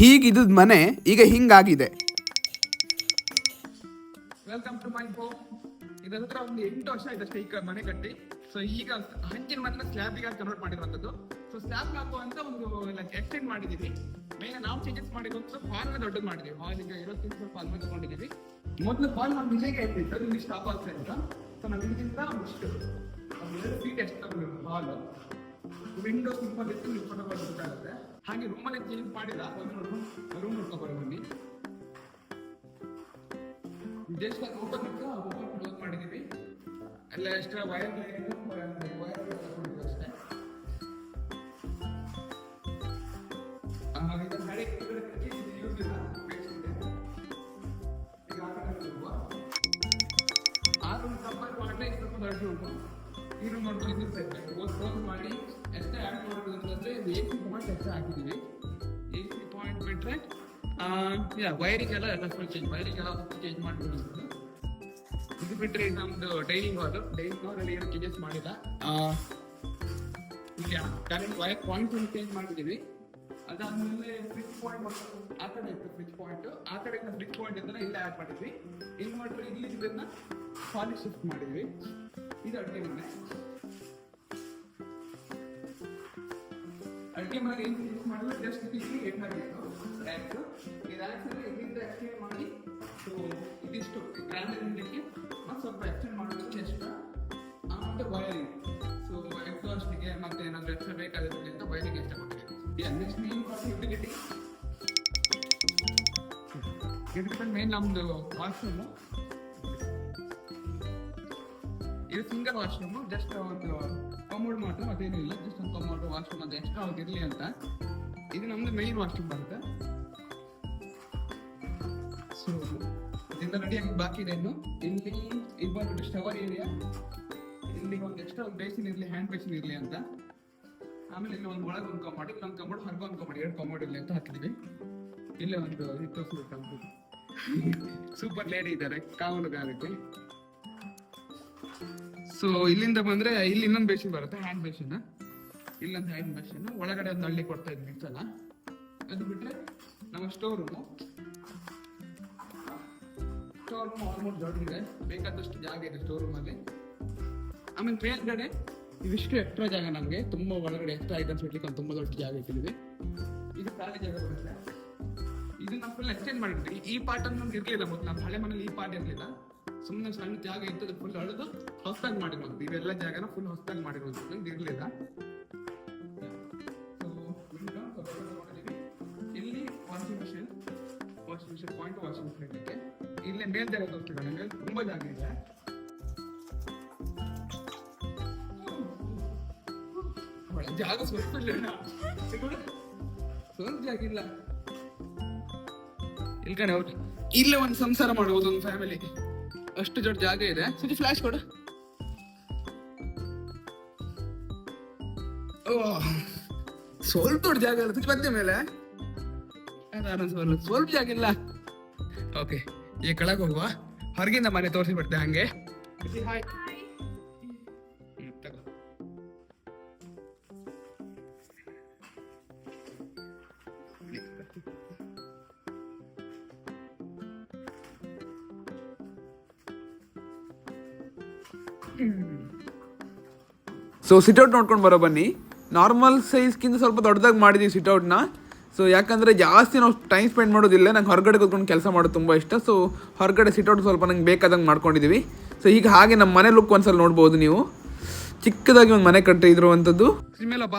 ಹೀಗಿದ್ದ ಮನೆ ಈಗ ಹಿಂಗಾಗಿದೆ. Welcome to my home. ಇದರ ಹತ್ರ ಒಂದು 8 ವರ್ಷ ಆಯ್ತಷ್ಟೇ ಈಗ ಮನೆ ಕಟ್ಟಿ. ಸೊ ಈಗ ಹಂಚಿನ ಮನೆ ಸ್ಲ್ಯಾಬ್ಗೆ ಕನ್ವರ್ಟ್ ಮಾಡಿರುವಂಥದ್ದು. ಸೊ ಸ್ಲ್ಯಾಬ್ ಹಾಕುವಂತ ಒಂದು ಎಕ್ಸ್ಟೆಂಡ್ ಮಾಡಿದೀವಿ. ಮೇಲೆ ನಾವು ಚೇಂಜಸ್ ಮಾಡಿರೋದು ಹಾಲ್ ದೊಡ್ಡದು ಮಾಡಿದೀವಿ. ಹಾಲ್ ಈಗ ಇರೋದಕ್ಕಿಂತ ಸ್ವಲ್ಪ ಹಾಲ್ ತಗೊಂಡಿದ್ದೀವಿ. ಮೊದಲು ಹಾಲ್ ನಾವು ವಿಜಯ್ಗೆ ಇರ್ತಿತ್ತು, ಇಲ್ಲಿ ಸ್ಟಾಪ್ ಆಗ್ತಾ ಅಂತ. ಸೊ ನಾವು ಇದಕ್ಕಿಂತ ಇಷ್ಟು 2 ಫೀಟ್ ಎಷ್ಟು ಹಾಲ್, ವಿಂಡೋ ಸಿಂಪಲ್ ಇತ್ತು, ಗೊತ್ತಾಗುತ್ತೆ. ಹಾಗೆ ರೂಮಲ್ಲಿ ಚೇಂಜ್ ಮಾಡಿಲ್ಲ, ರೂಮ್ ನೋಡ್ಕೊಬರೋ ಬನ್ನಿ. ಜಸ್ಟ್ ಓಪನ್ ಇತ್ತು, ಓಪನ್ ಕ್ಲೋಸ್ ಮಾಡಿದೀವಿ. ಎಲ್ಲ ಎಕ್ಸ್ಟ್ರಾ ವೈರ್ ಅಷ್ಟೇ. ಈ ರೂಮ್ ನೋಡ್ಕೊಂಡು ಕ್ಲೋಸ್ ಮಾಡಿ ಎಷ್ಟೇ ಆ್ಯಡ್ ಮಾಡೋದು ಅಂತಂದ್ರೆ AC ಪಾಯಿಂಟ್ ಎಕ್ಸ್ಟ್ರಾ ಹಾಕಿದೀವಿ. AC ಪಾಯಿಂಟ್ ಬಿಟ್ರೆ ವೈರಿಂಗ್ ಎಲ್ಲ ಫುಲ್ ಚೇಂಜ್, ವೈರಿಂಗ್ ಎಲ್ಲ ಚೇಂಜ್ ಮಾಡ್ಬಿಟ್ಟು. ಇದು ಬಿಟ್ರೆ ನಮ್ದು ಡೈನಿಂಗ್ ಹಾಲ್ ಅಲ್ಲಿ ಏನು ಚೇಂಜಸ್ ಮಾಡಿಲ್ಲ. ಈಗ ಕರೆಂಟ್ ವೈರ್ ಪಾಯಿಂಟ್ ಚೇಂಜ್ ಮಾಡಿದೀವಿ. ಅದಾದ್ಮೇಲೆ ಸ್ವಿಚ್ ಪಾಯಿಂಟ್ ಆ ಕಡೆ ಇತ್ತು, ಸ್ವಿಚ್ ಪಾಯಿಂಟ್ ಆ ಕಡೆ ಸ್ವಿಚ್ ಪಾಯಿಂಟ್ ಇದ್ರೆ ಇಲ್ಲೇ ಆ್ಯಡ್ ಮಾಡಿದ್ವಿ. ಇನ್ವರ್ಟರ್ ಇಲ್ಲಿ ಇದನ್ನ ಹಾಲಿಗೆ ಶಿಫ್ಟ್ ಮಾಡಿದ್ವಿ. ಇದು ಅಡುಗೆ ಮನೆ. ಅಡುಗೆ ಮನೆ ಏನು ಯೂಸ್ ಮಾಡಿದ್ರೆ ಜಸ್ಟ್ ಇಲ್ಲಿ ಏನಾಗಿತ್ತು ರ್ಯಾಕ್ಸ್. ಈ ರ್ಯಾಕ್ಸ್ ಎಲ್ಲ ಇಲ್ಲಿಂದ ಎಕ್ಸ್ಟೆಂಡ್ ಮಾಡಿ, ಸೊ ಇದಿಷ್ಟು ಗ್ರ್ಯಾಂಡ್ ಇರಲಿಕ್ಕೆ ಮತ್ತು ಸ್ವಲ್ಪ ಎಕ್ಸ್ಟೆಂಡ್ ಮಾಡೋದಕ್ಕೆ ಎಕ್ಸ್ಟ್ರಾ. ಮತ್ತು ವೈರಿಂಗ್, ಸೊ ಎಕ್ಸಾಸ್ಟ್ಗೆ ಮತ್ತೆ ಏನಾದರೂ ಎಕ್ಸ್ಟ್ರಾ ಬೇಕಾಗಿರುತ್ತೆ ಅಂತ ವೈರಿಂಗ್ ಎಕ್ಸ್ಟ್ರಾ ಕೊಟ್ಟಿದ್ದೀವಿ. Next main utility. ಇದಕ್ಕೆ ಮೇನ್ ನಮ್ಮದು ವಾಶ್ರೂಮು. ಇದು ಸಿಂಗಲ್ ವಾಶ್ರೂಮ್, ಜಸ್ಟ್ ಒಂದು ಕಮೋಡ್ ಮಾಡು, ಅದೇನಿಲ್ಲ, ಜಸ್ಟ್ ಒಂದು ಕಮೋಡ್ ವಾಶ್ರೂಮ್ ಅದು ಎಕ್ಸ್ಟ್ರಾ ಆಗಿರಲಿ ಅಂತ. ಇದು ನಮ್ದು ಮೇನ್ ವಾಶ್ರೂಮ್ ಬರುತ್ತೆ. ಸೊ ಇದರಿಂದ ರೆಡಿಯಾಗಿ ಬಾಕಿ ಇದೆ. ಇನ್ನು ಇಲ್ಲಿ ಇದು ಬಂದ್ಬಿಟ್ಟು ಶವರ್ ಏರಿಯಾ. ಇಲ್ಲಿ ಒಂದು ಎಕ್ಸ್ಟ್ರಾ ಒಂದು ಬೇಸಿನ್ ಇರಲಿ, ಹ್ಯಾಂಡ್ ಬೇಸಿನ್ ಇರಲಿ ಅಂತ. ಆಮೇಲೆ ಇಲ್ಲಿ ಒಂದು ಒಳಗೆ ಒಂದು ಕಮೋಡ್, ಇಲ್ಲೊಂದು ಕಮೋಡ್, ಹೊರಗೆ ಒಂದು ಕಮೋಡ್, 2 ಕಮೋಡ್ ಇರಲಿ ಅಂತ ಹಾಕಿದ್ವಿ. ಇಲ್ಲೇ ಒಂದು ತೋರಿಸ್ಬೇಕು, ಸೂಪರ್ ಲೇಡಿ ಇದ್ದಾರೆ ಕಾವಲುಗಾರಕ್ಕೆ. ಸೊ ಇಲ್ಲಿಂದ ಬಂದ್ರೆ ಇಲ್ಲಿ ಇನ್ನೊಂದು ಬೇಸಿನ್ ಬರುತ್ತೆ, ಹ್ಯಾಂಡ್ ಬೇಸಿನ್. ಇಲ್ಲೊಂದು ಹ್ಯಾಂಡ್ ಬೇಸಿನ್, ಒಳಗಡೆ ಒಂದು ಹಳ್ಳಿ ಕೊಡ್ತಾ ಇದ್ವಿ ಇಷ್ಟಲ್ಲ. ಅದು ಬಿಟ್ರೆ ನಮ್ಮ ಸ್ಟೋರ್ ರೂಮು ಆಲ್ಮೋಸ್ಟ್ ದೊಡ್ಡದಿದೆ, ಬೇಕಾದಷ್ಟು ಜಾಗ ಇದೆ ಸ್ಟೋರ್ ರೂಮಲ್ಲಿ. ಆಮೇಲೆ ಮೇಲ್ಗಡೆ ಇವಿಷ್ಟು ಎಕ್ಸ್ಟ್ರಾ ಜಾಗ, ನಮಗೆ ತುಂಬಾ ಒಳಗಡೆ ಎಕ್ಸ್ಟ್ರಾ ಐಟಮ್ಸ್ ಇಡ್ಲಿಕ್ಕೆ ಒಂದು ತುಂಬಾ ದೊಡ್ಡ ಜಾಗ ಇಟ್ಟಿದ್ವಿ. ಇದು ಖಾಲಿ ಜಾಗ ಬರುತ್ತೆ. ಇದನ್ನ ಫುಲ್ ಎಕ್ಸ್ಟೆಂಡ್ ಮಾಡಿದ್ವಿ. ಈ ಪಾರ್ಟ್ ಅನ್ನು ನಮ್ಗೆ ಇರ್ಲಿಲ್ಲ ಮೊದಲು, ನಮ್ಮ ಹಳೆ ಮನೇಲಿ ಈ ಪಾರ್ಟ್ ಇರಲಿಲ್ಲ. ಸುಮ್ಮನೆ ಸಣ್ಣ ಜಾಗ ಇತ್ತು, ಫುಲ್ ಅಳೆದು ಹೊಸದಾಗಿ ಮಾಡಿರೋದು. ಇವೆಲ್ಲ ಜಾಗನ ಫುಲ್ ಹೊಸದಾಗಿ ಮಾಡಿರೋದು, ಇರಲಿಲ್ಲ. ಇಲ್ಲಿ washing machine point, washing machine ಇರಲಿಕ್ಕೆ. ಇಲ್ಲೇ ಮೇಲ್ದಾರೆ ತೋರಿಸ್ತೀವಿ, ನನಗೆ ತುಂಬಾ ಜಾಗ ಇದೆ. ಜಾಗ ಸ್ವಲ್ಪ ಜಾಗ ಇಲ್ಲ. ಇಲ್ಲಿ ಕಡೆ ಅವ್ರು ಇಲ್ಲೇ ಒಂದು ಸಂಸಾರ ಮಾಡಬಹುದು, ಒಂದು ಫ್ಯಾಮಿಲಿಗೆ ಅಷ್ಟು ದೊಡ್ಡ ಜಾಗ ಇದೆ. ಸುದ್ದಿ ಫ್ಲಾಶ್ ಕೊಡು. ಸ್ವಲ್ಪ ದೊಡ್ಡ ಜಾಗ ಇಲ್ಲ, ಸುದ್ದಿ ಬಂದ ಮೇಲೆ ಸ್ವಲ್ಪ ಜಾಗ ಇಲ್ಲ. ಓಕೆ, ಈ ಕೆಳಗೆ ಹೋಗುವ. ಹೊರಗಿಂದ ಮನೆ ತೋರಿಸಿ ಬಿಡ್ತೆ ಹಂಗೆ. ಹಾಯ್. ಸೊ ಸಿಟ್ಔಟ್ ನೋಡ್ಕೊಂಡು ಬರೋ ಬನ್ನಿ. ನಾರ್ಮಲ್ ಸೈಜ್ಗಿಂತ ಸ್ವಲ್ಪ ದೊಡ್ಡದಾಗಿ ಮಾಡಿದ್ದೀವಿ ಸಿಟ್ಔಟ್ನ. ಸೊ ಯಾಕಂದರೆ ಜಾಸ್ತಿ ನಾವು ಟೈಮ್ ಸ್ಪೆಂಡ್ ಮಾಡೋದಿಲ್ಲ, ನಂಗೆ ಹೊರಗಡೆ ಕೂತ್ಕೊಂಡು ಕೆಲಸ ಮಾಡೋದು ತುಂಬ ಇಷ್ಟ. ಸೊ ಹೊರಗಡೆ ಸಿಟ್ಔಟ್ ಸ್ವಲ್ಪ ನಂಗೆ ಬೇಕಾದಂಗೆ ಮಾಡ್ಕೊಂಡಿದ್ದೀವಿ. ಸೊ ಈಗ ಹಾಗೆ ನಮ್ಮ ಮನೆ ಲುಕ್ ಒಂದ್ಸಲ ನೋಡ್ಬೋದು ನೀವು. ಚಿಕ್ಕದಾಗಿ ಒಂದು ಮನೆ ಕಟ್ಟಿರುವಂಥದ್ದು. ಮೇಲಪ್ಪ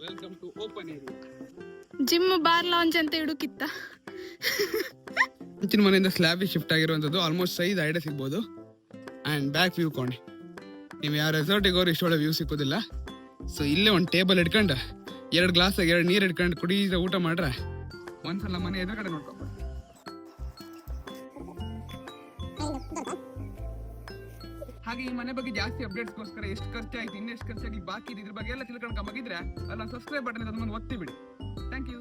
welcome to open area. Gym, bar, lounge ಅಂತ ಇಡುಕಿತ್ತ. ಮುಂಚಿನ ಮನೆಯಿಂದ ಸ್ಲ್ಯಾಬ್ ಶಿಫ್ಟ್ ಆಗಿರುವಂಥದ್ದು. ಆಲ್ಮೋಸ್ಟ್ ಸೈಜ್ ಐಡಿಯಾ ಸಿಗ್ಬೋದು. ಆ್ಯಂಡ್ ಬ್ಯಾಕ್ ವ್ಯೂ ಕೊಂಡು ನೀವು ಯಾವ ರೆಸಾರ್ಟಿಗೆ ಹೋದ್ರೆ ಇಷ್ಟೊಳ್ಳೆ ವ್ಯೂ ಸಿಕ್ಕೋದಿಲ್ಲ. ಸೊ ಇಲ್ಲೇ ಒಂದು ಟೇಬಲ್ ಇಟ್ಕೊಂಡು 2 ಗ್ಲಾಸಾಗಿ 2 ನೀರು ಇಟ್ಕೊಂಡು ಕುಡಿದ ಊಟ ಮಾಡ್ರೆ ಒಂದ್ಸಲ ಮನೆ ಎದುರುಗಡೆ ನೋಡ್ಕೊಬೋದು. ಹಾಗೆ ಈ ಮನೆ ಬಗ್ಗೆ ಜಾಸ್ತಿ ಅಪ್ಡೇಟ್ಸ್ಗೋಸ್ಕರ ಎಷ್ಟು ಖರ್ಚಾಯ್ತು, ಇನ್ನೆಷ್ಟು ಖರ್ಚಾಗಿ ಬಾಕಿ ಇದ್ರ ಬಗ್ಗೆ ಎಲ್ಲ ತಿಳ್ಕೊಂಡು ಕಮ್ಮಾಗಿದ್ರೆ ಅಲ್ಲ ಸಬ್ಸ್ಕ್ರೈಬ್ ಬಟನ್ ಅದನ್ನು ಒತ್ತಿ ಬಿಡಿ. Thank you.